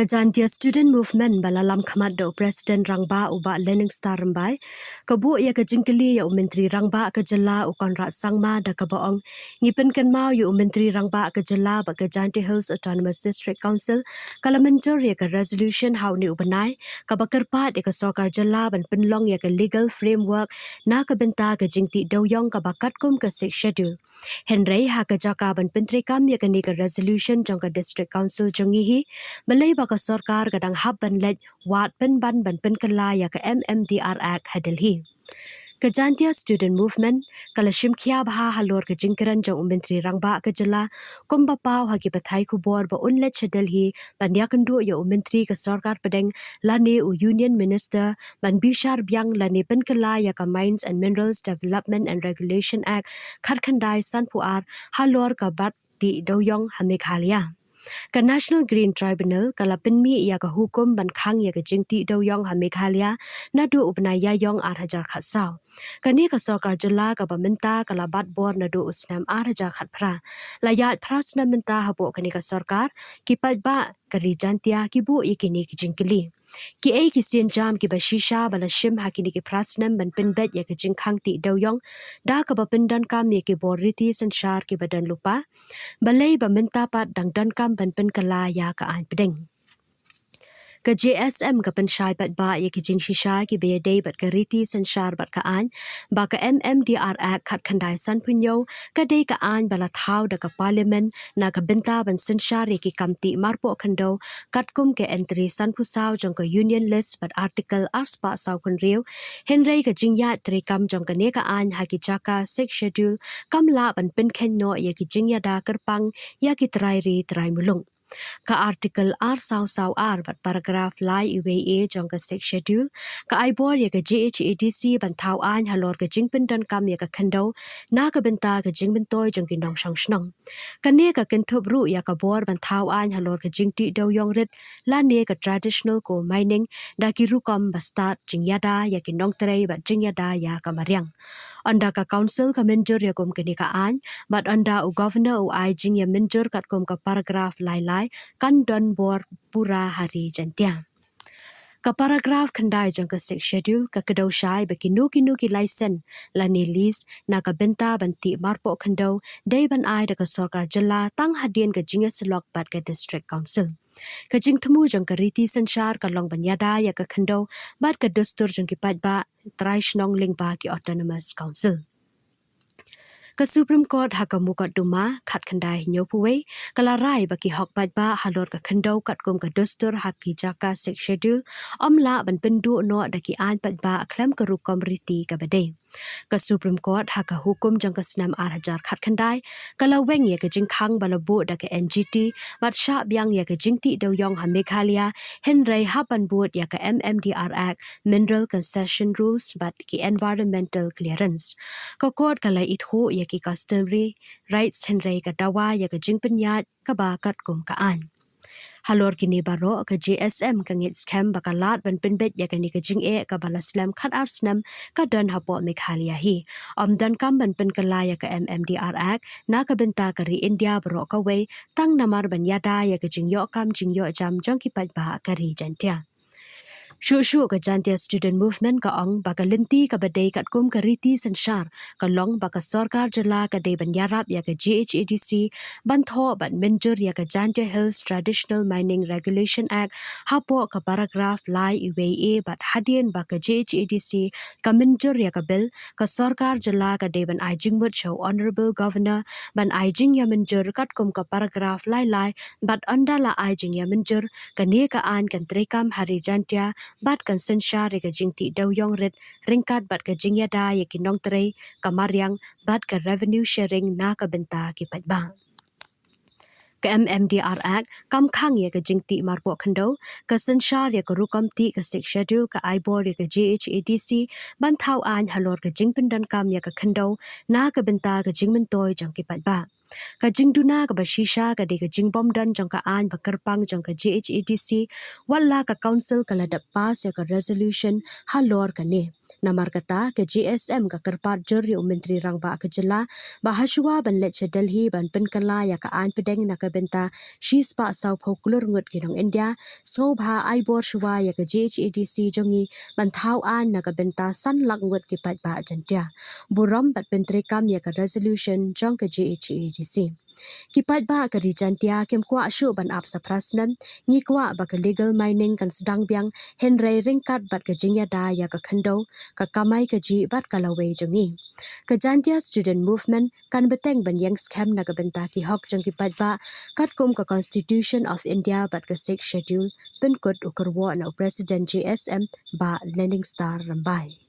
Kajantia student movement balalam khamat do president rangba uba learning star rambai kabu ya ka jingkylli ya menteri rangba ka jylla ukon rat sangma da ka baong ngipen kan mau yu menteri rangba ka jylla ba ka Janti Hills Autonomous District Council kala mentor ya ka resolution how ni ubanai ka bakarpat ya ka sorkar jylla ban penlong ya ka legal framework na ka benta ka jingti doyong ka bakat kum ka six schedule Henry ha ka jaka ban pentri kam ya ka ni ka resolution jong ka district council jongi hi Balei baka sorkar kadang hab ban let wat pynban ban pynkylla ya ka MMDR Act hadil hi. Kajantia student movement kala shimkhia baha halor ka jingkaran jong menteri rangba ka jylla kumba pau hagi pathai ku bor ba unlet chadil hi ban yakandu ya menteri ka sorkar pedeng lane u union minister ban bishar byang lane pynkylla ya ka Mines and Minerals Development and Regulation Act kharkhandai sanpuar halor ka bat di doyong hamikhalia. Ka National Green Tribunal kala penmi ya ka hukum ban khang ya ka jingti doyong ha Meghalaya nadu upna yayong 8,000 khatsau kani ka sorkar jylla ka bamenta kala bat bor nadu usnam 8,000 khat phra layat prasna menta habo kani ka sorkar ki ba kari jantia ki bu ikini ki jingkylli ki ai ki sian jam ki bashisha bala shim hakini ki prasnam ban pinbet ya ka jingkhang ti doyong da ka bapindan kam ya ki boriti sanshar ki badan lupa Balei bamenta pat dangdan kam ban pynkylla ya ka an pedeng ka JSM ka penshai pat ba ya ki jing shisha ki be day bat ka riti sanshar bat ka an ba ka MMDR Act khat khandai san punyo ka day ka an bala thau da ka parliament na ka benta ban sanshar ya ki kamti marpo khando katkum ke entry san pusau jong ka union list bat article arspa sau kun riu henry ka jingya tre kam jong ka ne ka an ha ki chaka six schedule kamla ban pinkhen no ya ki jingya da karpang ya ki trai ri trai mulung ka article R sau R bat paragraph lai UAA jong ka six schedule ka aibor ya ka GHADC ban thau an halor ka jingpin dan kam ya ka khando na ka benta ka jingbin toy jong ki nong shong shnong ka ne ka kinthop ru ya ka bor ban thau an halor ka jingti do yong rit la ne ka traditional ko mining da ki rukom bastat jingyada ya ki nong trei bat jingyada ya ka maryang anda ka council ka menjur ya kom kini ka an bat anda u governor u ai jing ya menjur kat kom ka paragraph lai kan don bor pura hari jantia ka paragraph khandai jong ka six schedule ka kedau shai ba kinu ki license la ni list na ka benta banti marpo khando dei ban ai da ka sorkar jylla tang hadien ka jinga slok bat ka district council ka jing thumu jong ka riti sanshar ka long ban yada ya ka khando bat ka dustur jong ki pat ba traish nong ling ba ki autonomous council ka Supreme Court haka mukat duma khat khandai nyopuwe kala rai baki hok pat ba halor ka khandau kat kum ka dustur haki jaka six schedule amla ban pendu no daki an pat ba klem ka rukom riti ka bade ka Supreme Court haka hukum jang ka snam 8,000 khat khandai kala weng ya ka jingkhang balabu da ka NGT bat sha byang ya ka jingti doyong ha Meghalaya henry hapan bud ya ka MMDR Act Mineral Concession Rules bat ki environmental clearance ka court kala itho ya ki customary rights henry ka dawa ya ka jingpenyat ka ba kat kum ka an halor kini baro ka JSM ka ngit scam bakalat ban pinbet ya ka ni ka jing e ka balaslam khat arsnam ka don hapo Meghalaya hi dan kam ban pynkylla ya ka MMDR Act na ka benta ka ri India baro ka we tang namar ban yada ya ka jingyo kam jingyo jam jong ki pat ba ka ri jantia Shu ka Jantia student movement ka ong baka linti ka badai kat kum ka riti sanshar ka long baka sorkar jylla ka dei ban yarap ya ka GHADC ban tho ban menjur ya ka Janti Hills Traditional Mining Regulation Act hapo ka paragraph lai UAA bat hadien baka GHADC ka menjur ya ka bill ka sorkar jylla ka dei ban aijing mut show honorable governor ban aijing ya menjur kat kum ka paragraph lai bat andala aijing ya menjur ka ne ka an kan trekam hari Jantia bat kan sanshar ka jingti doyong rit ringkat bat ka jingyada ya ki nong trei kamaryang bat ka revenue sharing na ka benta ki pat ba ka MMDR Act kam khang ya ka jingti marpo khando ka sanshar ya ka rukom ti ka six schedule ka aibor ya ka GHADC ban thau an halor ka jingpindan kam ya ka khando na ka benta ka jingmen toy jang ki pat ba ka jingduna ka bashisha ka de ka jingbom dan jong ka an bakarpang jong ka GHADC walla ka council kala da pass ya ka resolution halor ka ne Namar kata ke JSM ka kerpat jur yu Menteri Rangba ke jylla bahaswa ban leche Delhi ban pynkylla ya ka an pedeng na ka benta shispa sau phokulur ngut kinong India so bha aibor shwa ya ka JHADC jongi ban thau an na ka benta san lak ngut ki pat ba jantia buram bat pentri kam ya ka resolution jong ka JHADC Kipat ba ka rijantia kem kwa syu ban ap saprasnam ngi kwa ba ka legal mining kan sedang biang henry ringkat bat ka jingya da ya ka khando ka kamai ka ji bat ka lawe jongi ka jantia student movement kan beteng ban yang scam na ka benta ki hok jong kipat ba kat kum ka constitution of India bat ka 6th schedule penkut ukarwo na president JSM ba landing star rambai